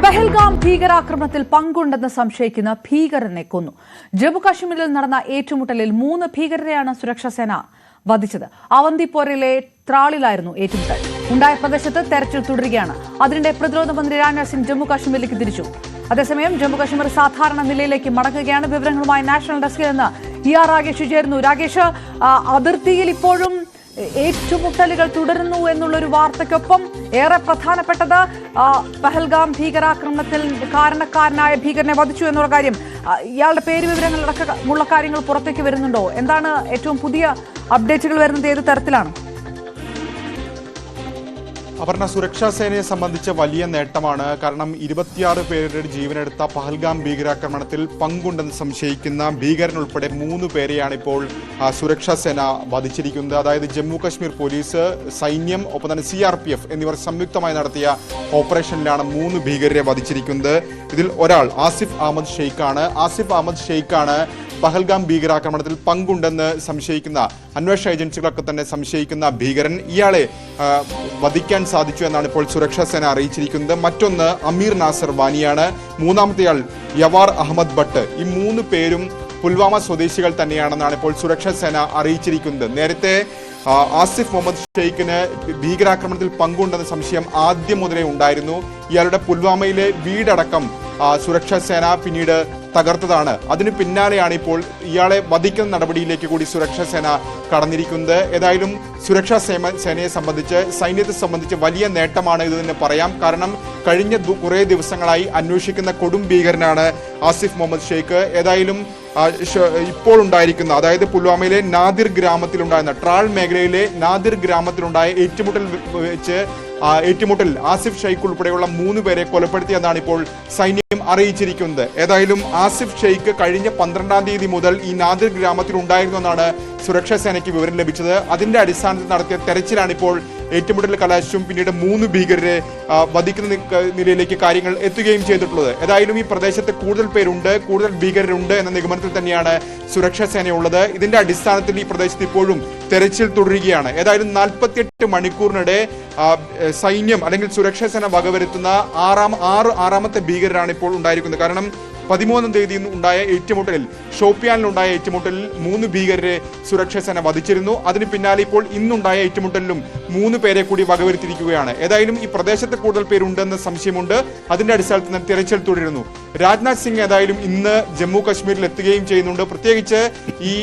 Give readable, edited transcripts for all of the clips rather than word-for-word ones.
പഹൽഗാം ഭീകരാക്രമണത്തിൽ പങ്കുണ്ടെന്ന് സംശയിക്കുന്ന ഭീകരനെ കൊന്നു. ജമ്മുകാശ്മീരിൽ നടന്ന ഏറ്റുമുട്ടലിൽ 3 ഭീകരരെയാണ് സുരക്ഷാസേന വധിച്ചത്. അവന്തിപ്പോരയിലെ ത്രാളിലായിരുന്നു ഏറ്റുമുട്ടൽ. ഉണ്ടായ പ്രദേശത്ത് തെരച്ചിൽ തുടരുകയാണ്. അതിനിടെ പ്രതിരോധ മന്ത്രി രാജ്നാഥ് സിംഗ് ജമ്മുകാശ്മീരിലേക്ക് തിരിച്ചു. അതേസമയം ജമ്മുകാശ്മീർ സാധാരണ നിലയിലേക്ക് മടങ്ങുകയാണ്. വിവരങ്ങളുമായി നാഷണൽ ഡെസ്കിൽ നിന്ന് രാകേഷ് ചേരുന്നു. രാകേഷ്, അതിർത്തിയിൽ ഇപ്പോഴും ഏറ്റുമുട്ടലുകൾ തുടരുന്നു എന്നുള്ളൊരു വാർത്തയ്ക്കൊപ്പം ഏറെ പ്രധാനപ്പെട്ടത് പഹൽഗാം ഭീകരാക്രമണത്തിൽ കാരണക്കാരനായ ഭീകരനെ വധിച്ചു എന്നുള്ള കാര്യം. ഇയാളുടെ പേര് വിവരങ്ങൾ അടക്കമുള്ള കാര്യങ്ങൾ പുറത്തേക്ക് വരുന്നുണ്ടോ? എന്താണ് ഏറ്റവും പുതിയ അപ്ഡേറ്റുകൾ വരുന്നത്? ഏത് തരത്തിലാണ്? അപർണ, സുരക്ഷാ സേനയെ സംബന്ധിച്ച് വലിയ നേട്ടമാണ്. കാരണം 26 പേരുടെ ജീവനെടുത്ത പഹൽഗാം ഭീകരാക്രമണത്തിൽ പങ്കുണ്ടെന്ന് സംശയിക്കുന്ന ഭീകരൻ ഉൾപ്പെടെ 3 പേരെയാണ് ഇപ്പോൾ സുരക്ഷാ സേന വധിച്ചിരിക്കുന്നത്. അതായത് ജമ്മു കശ്മീർ പോലീസ്, സൈന്യം, ഒപ്പം തന്നെ CRPF എന്നിവർ സംയുക്തമായി നടത്തിയ ഓപ്പറേഷനിലാണ് 3 ഭീകരരെ വധിച്ചിരിക്കുന്നത്. ഇതിൽ ഒരാൾ ആസിഫ് അഹമ്മദ് ഷെയ്ഖാണ് പഹൽഗാം ഭീകരാക്രമണത്തിൽ പങ്കുണ്ടെന്ന് സംശയിക്കുന്ന അന്വേഷണ ഏജൻസികളൊക്കെ തന്നെ സംശയിക്കുന്ന ഭീകരൻ. ഇയാളെ വധിക്കാൻ സാധിച്ചു എന്നാണ് ഇപ്പോൾ സുരക്ഷാ സേന അറിയിച്ചിരിക്കുന്നത്. മറ്റൊന്ന് അമീർ നാസർ വാനിയാണ്. മൂന്നാമത്തെയാൾ യവാർ അഹമ്മദ് ഭട്ട്. ഈ 3 പേരും പുൽവാമ സ്വദേശികൾ തന്നെയാണെന്നാണ് ഇപ്പോൾ സുരക്ഷാ സേന അറിയിച്ചിരിക്കുന്നത്. നേരത്തെ ആസിഫ് മുഹമ്മദ് ഷെയ്ഖിന് ഭീകരാക്രമണത്തിൽ പങ്കുണ്ടെന്ന സംശയം ആദ്യം മുതലേ ഉണ്ടായിരുന്നു. ഇയാളുടെ പുൽവാമയിലെ വീടടക്കം സുരക്ഷാ സേന പിന്നീട് തകർത്തതാണ്. അതിന് പിന്നാലെയാണ് ഇപ്പോൾ ഇയാളെ വധിക്കുന്ന നടപടിയിലേക്ക് കൂടി സുരക്ഷാ സേന കടന്നിരിക്കുന്നത്. ഏതായാലും സുരക്ഷാ സേനയെ സംബന്ധിച്ച്, സൈന്യത്തെ സംബന്ധിച്ച് വലിയ നേട്ടമാണ് ഇത് തന്നെ പറയാം. കാരണം കഴിഞ്ഞ കുറേ ദിവസങ്ങളായി അന്വേഷിക്കുന്ന കൊടും ഭീകരനാണ് ആസിഫ് മുഹമ്മദ് ഷെയ്ഖ്. ഏതായാലും ഇപ്പോൾ ഉണ്ടായിരിക്കുന്ന, അതായത് പുൽവാമയിലെ നാദിർ ഗ്രാമത്തിലുണ്ടായിരുന്ന, ട്രാൾ മേഖലയിലെ നാദിർ ഗ്രാമത്തിലുണ്ടായ ഏറ്റുമുട്ടലിൽ ആസിഫ് ഷെയ്ഖ് ഉൾപ്പെടെയുള്ള 3 പേരെ കൊലപ്പെടുത്തിയെന്നാണ് ഇപ്പോൾ സൈന്യം അറിയിച്ചിരിക്കുന്നത്. ഏതായാലും ആസിഫ് ഷെയ്ഖ് കഴിഞ്ഞ 12-ാം തീയതി മുതൽ ഈ നാദിർ ഗ്രാമത്തിൽ ഉണ്ടായിരുന്നു എന്നാണ് സുരക്ഷാ സേനയ്ക്ക് വിവരം ലഭിച്ചത്. അതിന്റെ അടിസ്ഥാനത്തിൽ നടത്തിയ തെരച്ചിലാണ് ഇപ്പോൾ ഏറ്റുമുട്ടൽ കലാശിച്ചും പിന്നീട് 3 ഭീകരരെ വധിക്കുന്ന നിലയിലേക്ക് കാര്യങ്ങൾ എത്തുകയും ചെയ്തിട്ടുള്ളത്. ഏതായാലും ഈ പ്രദേശത്ത് കൂടുതൽ പേരുണ്ട്, കൂടുതൽ ഭീകരരുണ്ട് എന്ന നിഗമനത്തിൽ തന്നെയാണ് സുരക്ഷാ സേനയുള്ളത്. ഇതിന്റെ അടിസ്ഥാനത്തിൽ ഈ പ്രദേശത്ത് ഇപ്പോഴും തെരച്ചിൽ തുടരുകയാണ്. ഏതായാലും 48 മണിക്കൂറിനിടെ സൈന്യം അല്ലെങ്കിൽ സുരക്ഷാ സേന വകവരുത്തുന്ന ആറാമത്തെ ഭീകരരാണ് ഇപ്പോൾ ഉണ്ടായിരിക്കുന്നത്. കാരണം 13-ാം തീയതി ഉണ്ടായ ഏറ്റുമുട്ടലിൽ, ഷോപ്പിയാനിലുണ്ടായ ഏറ്റുമുട്ടലിൽ 3 ഭീകരരെ സുരക്ഷാ സേന വധിച്ചിരുന്നു. അതിന് പിന്നാലെ ഇപ്പോൾ ഇന്നുണ്ടായ ഏറ്റുമുട്ടലിലും 3 പേരെ കൂടി വകവരുത്തിയിരിക്കുകയാണ്. ഏതായാലും ഈ പ്രദേശത്ത് കൂടുതൽ പേരുണ്ടെന്ന് സംശയമുണ്ട്. അതിന്റെ അടിസ്ഥാനത്തിൽ തിരച്ചിൽ തുടരുന്നു. രാജ്നാഥ് സിംഗ് ഏതായാലും ഇന്ന് ജമ്മു കശ്മീരിൽ എത്തുകയും ചെയ്യുന്നുണ്ട്. പ്രത്യേകിച്ച് ഈ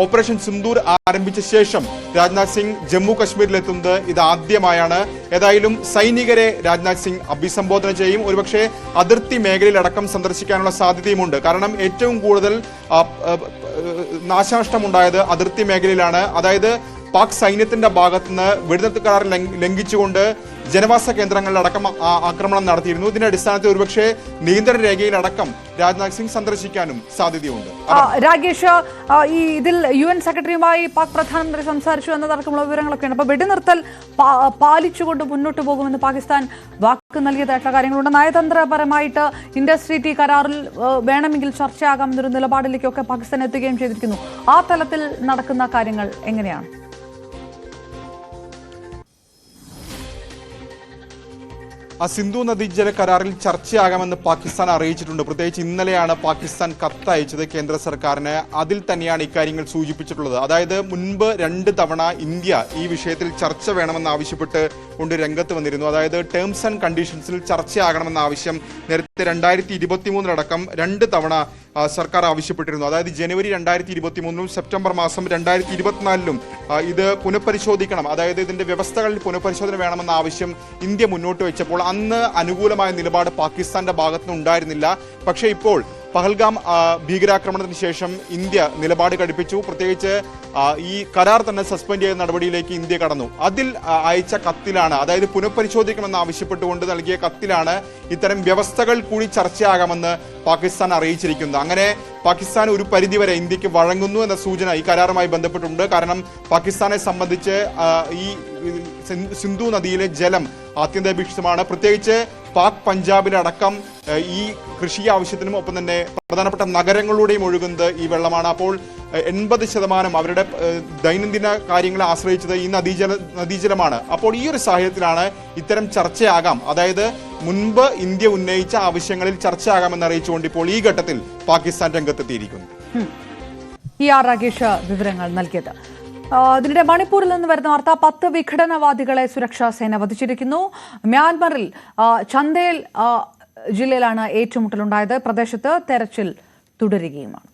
ഓപ്പറേഷൻ സിന്ദൂർ ആരംഭിച്ച ശേഷം രാജ്നാഥ് സിംഗ് ജമ്മു കശ്മീരിൽ എത്തുന്നത് ഇത് ആദ്യമായാണ്. ഏതായാലും സൈനികരെ രാജ്നാഥ് സിംഗ് അഭിസംബോധന ചെയ്യും. ഒരുപക്ഷെ അതിർത്തി മേഖലയിലടക്കം സന്ദർശിക്കാനുള്ള സാധ്യതയുമുണ്ട്. കാരണം ഏറ്റവും കൂടുതൽ നാശനഷ്ടമുണ്ടായത് അതിർത്തി മേഖലയിലാണ്. അതായത് പാക് സൈന്യത്തിന്റെ ഭാഗത്തുനിന്ന് വെടിനിർത്തൽ കരാർ ലംഘിച്ചുകൊണ്ട് ജനവാസ കേന്ദ്രങ്ങളിലടക്കം ആക്രമണം നടത്തിയിരുന്നു. ഇതിന്റെ അടിസ്ഥാനത്തിൽ ഒരുപക്ഷെ നിയന്ത്രണ രേഖയിലടക്കം രാജ്നാഥ് സിംഗ് സന്ദർശിക്കാനും സാധ്യതയുണ്ട്. രാകേഷ്, ഇതിൽ UN സെക്രട്ടറിയുമായി പാക് പ്രധാനമന്ത്രി സംസാരിച്ചു എന്നതടക്കമുള്ള വിവരങ്ങളൊക്കെയാണ്. അപ്പൊ വെടിനിർത്തൽ പാലിച്ചുകൊണ്ട് മുന്നോട്ട് പോകുമെന്ന് പാകിസ്ഥാൻ വാക്ക് നൽകിയതായിട്ടുള്ള കാര്യങ്ങളുണ്ട്. നയതന്ത്രപരമായിട്ട് ഇൻഡസ്ട്രി ടി കരാറിൽ വേണമെങ്കിൽ ചർച്ചയാകാം എന്നൊരു നിലപാടിലേക്കൊക്കെ പാകിസ്ഥാൻ എത്തുകയും ചെയ്തിരിക്കുന്നു. ആ തലത്തിൽ നടക്കുന്ന കാര്യങ്ങൾ എങ്ങനെയാണ്? സിന്ധു നദീജല കരാറിൽ ചർച്ചയാകാമെന്ന് പാകിസ്ഥാൻ അറിയിച്ചിട്ടുണ്ട്. പ്രത്യേകിച്ച് ഇന്നലെയാണ് പാകിസ്ഥാൻ കത്തയച്ചത് കേന്ദ്ര സർക്കാരിന്. അതിൽ തന്നെയാണ് ഇക്കാര്യങ്ങൾ സൂചിപ്പിച്ചിട്ടുള്ളത്. അതായത് മുൻപ് 2 തവണ ഇന്ത്യ ഈ വിഷയത്തിൽ ചർച്ച വേണമെന്ന് ആവശ്യപ്പെട്ട് കൊണ്ട് രംഗത്ത് വന്നിരുന്നു. അതായത് ടേംസ് ആൻഡ് കണ്ടീഷൻസിൽ ചർച്ചയാകണമെന്ന ആവശ്യം നേരത്തെ 2023 2 തവണ സർക്കാർ ആവശ്യപ്പെട്ടിരുന്നു. അതായത് ജനുവരി 2023 സെപ്റ്റംബർ മാസം 2024 ഇത് പുനഃപരിശോധിക്കണം, അതായത് ഇതിന്റെ വ്യവസ്ഥകളിൽ പുനഃപരിശോധന വേണമെന്ന ആവശ്യം ഇന്ത്യ മുന്നോട്ട് വെച്ചപ്പോൾ അന്ന് അനുകൂലമായ നിലപാട് പാകിസ്ഥാന്റെ ഭാഗത്തുനിന്ന് ഉണ്ടായിരുന്നില്ല. പക്ഷേ ഇപ്പോൾ പഹൽഗാം ഭീകരാക്രമണത്തിന് ശേഷം ഇന്ത്യ നിലപാട് കടുപ്പിച്ചു. പ്രത്യേകിച്ച് ഈ കരാർ തന്നെ സസ്പെൻഡ് ചെയ്യുന്ന നടപടിയിലേക്ക് ഇന്ത്യ കടന്നു. അതിൽ അയച്ച കത്തിലാണ്, അതായത് പുനഃപരിശോധിക്കണമെന്ന് ആവശ്യപ്പെട്ടുകൊണ്ട് നൽകിയ കത്തിലാണ് ഇത്തരം വ്യവസ്ഥകൾ കൂടി ചർച്ചയാകാമെന്ന് പാകിസ്ഥാൻ അറിയിച്ചിരിക്കുന്നത്. അങ്ങനെ പാകിസ്ഥാൻ ഒരു പരിധിവരെ ഇന്ത്യക്ക് വഴങ്ങുന്നു എന്ന സൂചന ഈ കരാറുമായി ബന്ധപ്പെട്ടുണ്ട്. കാരണം പാകിസ്ഥാനെ സംബന്ധിച്ച് ഈ സിന്ധു നദിയിലെ ജലം അത്യന്താപേക്ഷിതമാണ്. പ്രത്യേകിച്ച് പാക് പഞ്ചാബിലടക്കം ഈ കൃഷി ആവശ്യത്തിനും ഒപ്പം തന്നെ പ്രധാനപ്പെട്ട നഗരങ്ങളിലൂടെയും ഒഴുകുന്നത് ഈ വെള്ളമാണ്. അപ്പോൾ 80% അവരുടെ ദൈനംദിന കാര്യങ്ങളെ ആശ്രയിച്ചത് ഈ നദീജലമാണ്. അപ്പോൾ ഈ ഒരു സാഹചര്യത്തിലാണ് ഇത്തരം ചർച്ചയാകാം, അതായത് മുൻപ് ഇന്ത്യ ഉന്നയിച്ച ആവശ്യങ്ങളിൽ ചർച്ചയാകാമെന്ന് അറിയിച്ചുകൊണ്ട് ഇപ്പോൾ ഈ ഘട്ടത്തിൽ പാകിസ്ഥാൻ രംഗത്തെത്തിയിരിക്കുന്നു. ER രാഗേഷ് വിവരങ്ങൾ നൽകിയത്. ഇതിനിടെ മണിപ്പൂരിൽ നിന്ന് വരുന്ന വാർത്ത 10 വിഘടനവാദികളെ സുരക്ഷാ സേന വധിച്ചിരിക്കുന്നു. മ്യാൻമറിൽ ചന്ദേൽ ജില്ലയിലാണ് ഏറ്റുമുട്ടലുണ്ടായത്. പ്രദേശത്ത് തെരച്ചിൽ തുടരുകയുമാണ്.